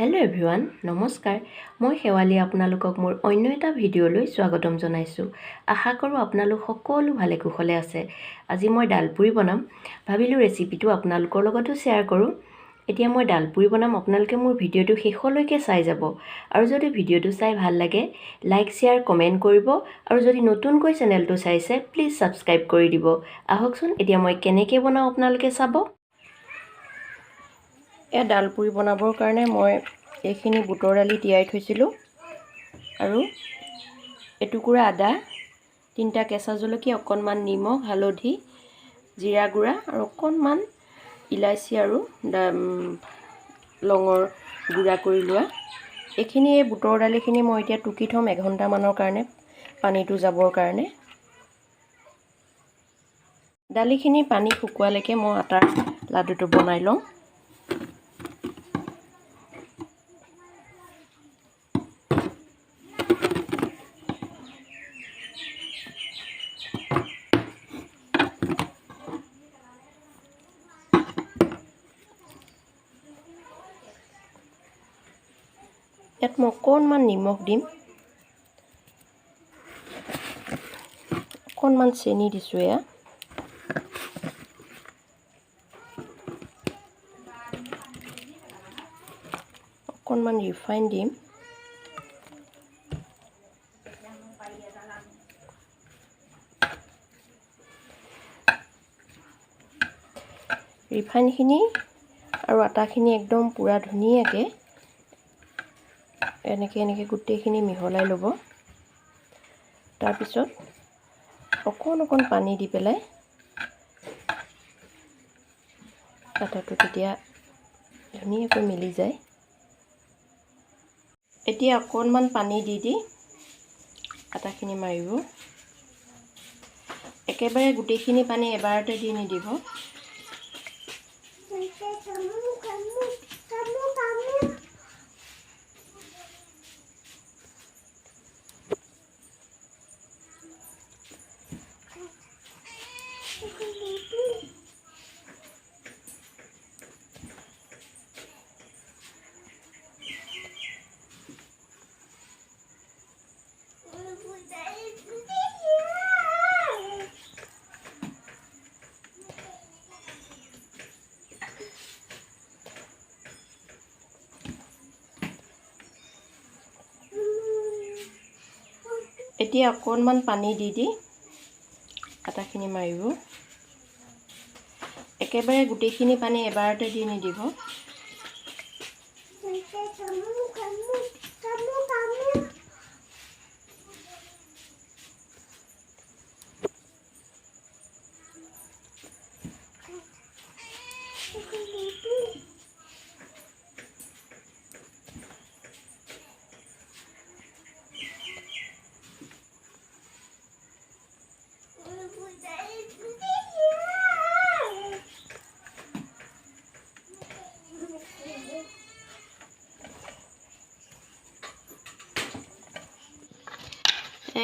Hello' everyone, নমস্কাৰ। মই শেৱালী আপোনালোকক মোৰ অন্য এটা ভিডিঅ'লৈ স্বাগতম জনাইছোঁ। আশা কৰোঁ আপোনালোক সকলো ভালে কুশলে আছে। আজি মই ডাল পুৰি বনাম। ভাবিলোঁ ৰেচিপিটো আপোনালোকৰ লগতো শ্বেয়াৰ কৰোঁ। এতিয়া মই ডাল পুৰি বনাম, আপোনালোকে মোৰ ভিডিঅ'টো শেষলৈকে চাই যাব। আৰু যদি ভিডিঅ'টো চাই ভাল লাগে, লাইক শ্বেয়াৰ কমেণ্ট কৰিব। আৰু যদি নতুনকৈ চেনেলটো চাইছে, প্লিজ ছাবস্ক্ৰাইব কৰি দিব। আহকচোন এতিয়া মই কেনেকৈ বনাওঁ আপোনালোকে চাব। এয়া ডাল পুৰি বনাবৰ কাৰণে মই এইখিনি বুটৰ দালি তিয়াই থৈছিলোঁ আৰু এটুকুৰা আদা, 3টা কেঁচা জলকীয়া, অকণমান নিমখ, হালধি, জিৰা গুড়া আৰু অকণমান ইলাচি আৰু লঙৰ গুড়া কৰি লোৱা। এইখিনি এই বুটৰ দালিখিনি মই এতিয়া টুকি থ'ম 1 ঘণ্টামানৰ কাৰণে, পানীটো যাবৰ কাৰণে। দালিখিনি পানী শুকোৱালৈকে মই আটাৰ লাডুটো বনাই লওঁ। ইয়াত মই অকণমান নিমখ দিম, অকণমান চেনি দিছোঁ। এয়া অকণমান ৰিফাইন দিম। ৰিফাইনখিনি আৰু আটাখিনি একদম পূৰা ধুনীয়াকৈ এনেকৈ গোটেইখিনি মিহলাই ল'ব। তাৰপিছত অকণ পানী দি পেলাই আটাটো তেতিয়া ধুনীয়াকৈ মিলি যায়। এতিয়া অকণমান পানী দি আটাখিনি মাৰিব। একেবাৰে গোটেইখিনি পানী এবাৰতে দি নিদিব। এতিয়া অকণমান পানী দি আটাখিনি মাৰিব। একেবাৰে গোটেইখিনি পানী এবাৰতে দি নিদিব।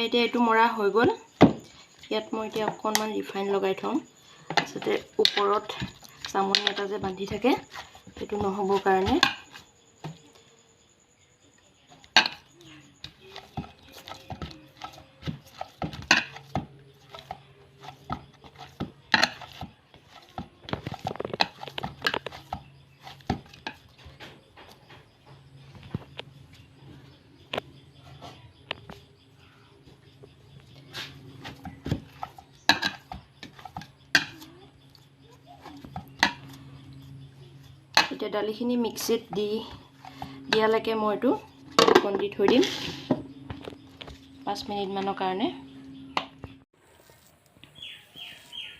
এতিয়া এইটো মৰা হৈ গ'ল। ইয়াত মই এতিয়া অকণমান ৰিফাইন লগাই থওঁ, যাতে ওপৰত চামনি এটা যে বান্ধি থাকে সেইটো নহ'বৰ কাৰণে। এতিয়া দালিখিনি মিক্সিত দিয়ালৈকে মই এইটো ঢাকন দি থৈ দিম 5 মিনিটমানৰ কাৰণে।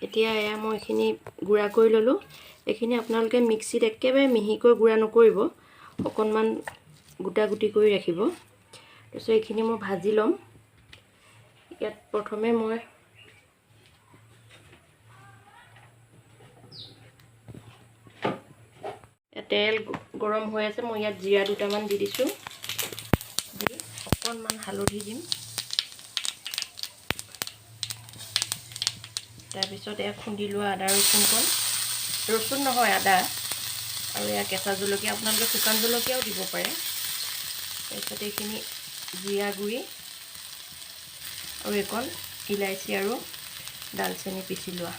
এতিয়া এয়া মই এইখিনি গুড়া কৰি ল'লোঁ। এইখিনি আপোনালোকে মিক্সিত একেবাৰে মিহিকৈ গুড়া নকৰিব, অকণমান গোটা গুটি কৰি ৰাখিব। তাৰপিছত এইখিনি মই ভাজি ল'ম। ইয়াত প্ৰথমে মই তেল গৰম হৈ আছে, মই ইয়াত জিৰা 2টামান দি দিছোঁ। দি অকণমান হালধি দিম। তাৰপিছত এয়া খুন্দি লোৱা আদা ৰচুন নহয়, আদা আৰু এয়া কেঁচা জলকীয়া, আপোনালোকে শুকান জলকীয়াও দিব পাৰে। তাৰপিছত এইখিনি জিৰা গুড়ি আৰু এইকণ ইলাইচি আৰু ডালচেনি পিচি লোৱা।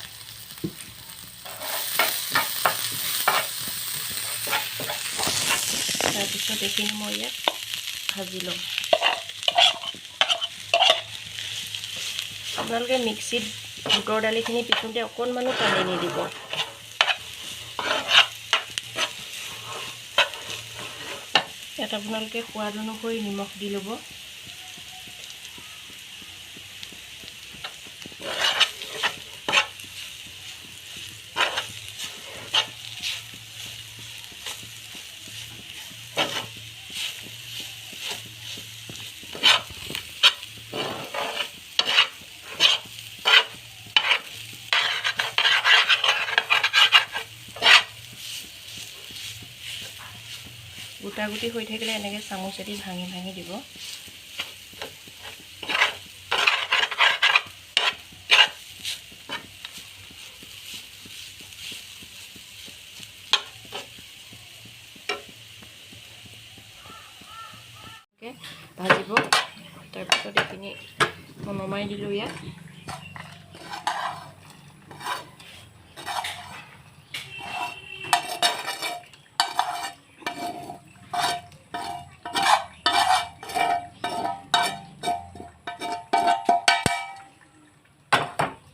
তাৰপিছত এইখিনি মই ইয়াত ভাজি ল'ম। আপোনালোকে মিক্সিত বুটৰ দালিখিনি পিছোঁতে অকণমানো পানী নিদিব। ইয়াত আপোনালোকে সোৱাদ অনুসৰি নিমখ দি ল'ব। গোটা গুটি হৈ থাকিলে এনেকৈ চামুচেদি ভাঙি ভাঙি দিব। ভাজিব। তাৰপিছত এইখিনি নমাই দিলোঁ ইয়াত।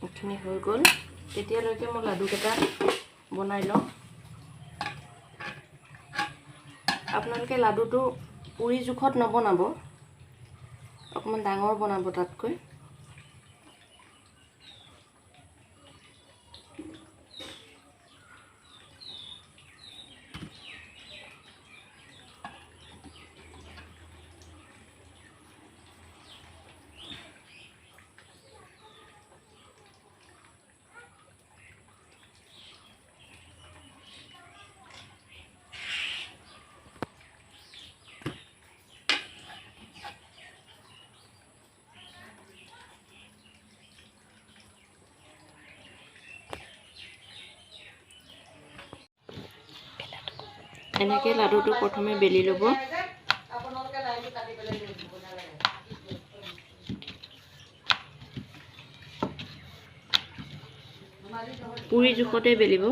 এইখিনি হৈ গ'ল। তেতিয়ালৈকে মই লাডুকেইটা বনাই লওঁ। আপোনালোকে লাডুটো পুৰি জোখত নবনাব, অকণমান ডাঙৰ বনাব তাতকৈ। এনেকৈ লাডুটো প্ৰথমে বেলি ল'ব। পুৰি জোখতে বেলিব।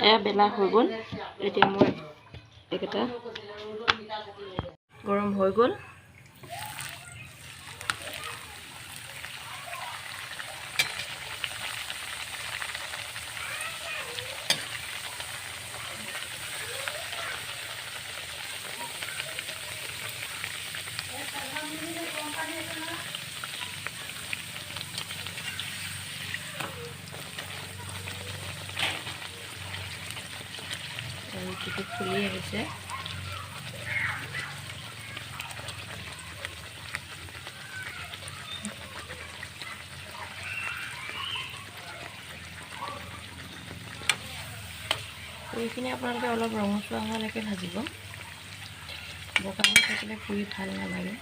এয়া বেলা হৈ গ'ল। এতিয়া মই এইকেইটা গৰম হৈ গ'ল। ৰুটিটো ফুলি আহিছে। এইখিনি আপোনালোকে অলপ ৰঙচুৱা হোৱালৈকে ভাজিব। বগা হৈ থাকিলে পুৰি ভাল নালাগে।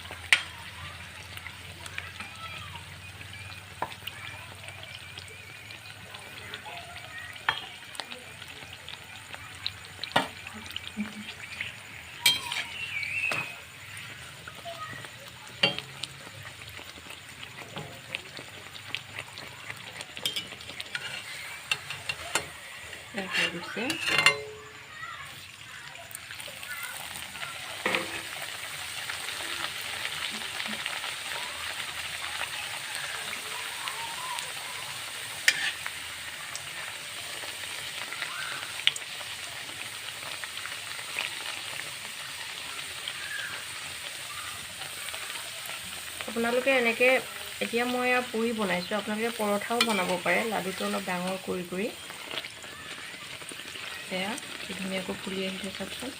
হৈ গৈছে। আপোনালোকে এনেকৈ এতিয়া মই পুৰি বনাইছোঁ, আপোনালোকে পৰঠাও বনাব পাৰে। লাডুটো অলপ ডাঙৰ কৰি কৰি এয়া কি ধুনীয়াকৈ ফুলি আহিছে চাওকচোন।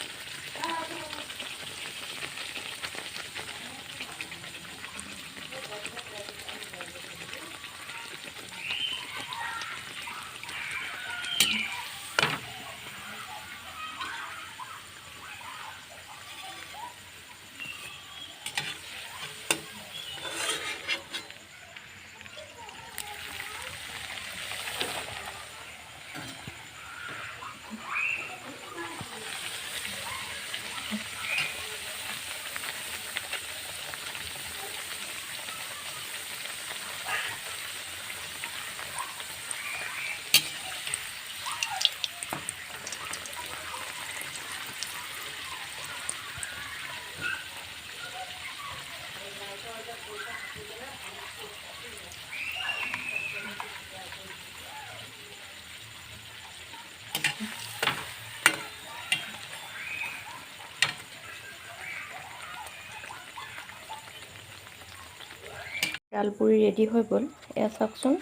ডাল পুৰি ৰেডি হৈ গ'ল। এয়া চাওকচোন,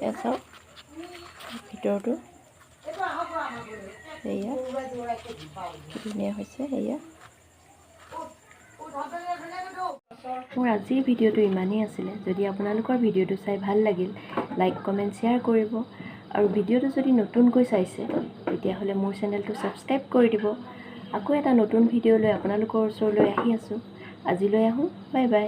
এয়া চাওক ভিতৰটো, এয়া ধুনীয়া হৈছে। এয়া মোৰ আজিৰ ভিডিঅ'টো ইমানেই আছিলে। যদি আপোনালোকৰ ভিডিঅ'টো চাই ভাল লাগিল, লাইক কমেণ্ট শ্বেয়াৰ কৰিব। আৰু ভিডিঅ'টো যদি নতুনকৈ চাইছে তেতিয়াহ'লে মোৰ চেনেলটো ছাবস্ক্ৰাইব কৰি দিব। আকৌ এটা নতুন ভিডিঅ' লৈ আপোনালোকৰ ওচৰলৈ আহি আছোঁ। আজিলৈ আহোঁ, বাই বাই।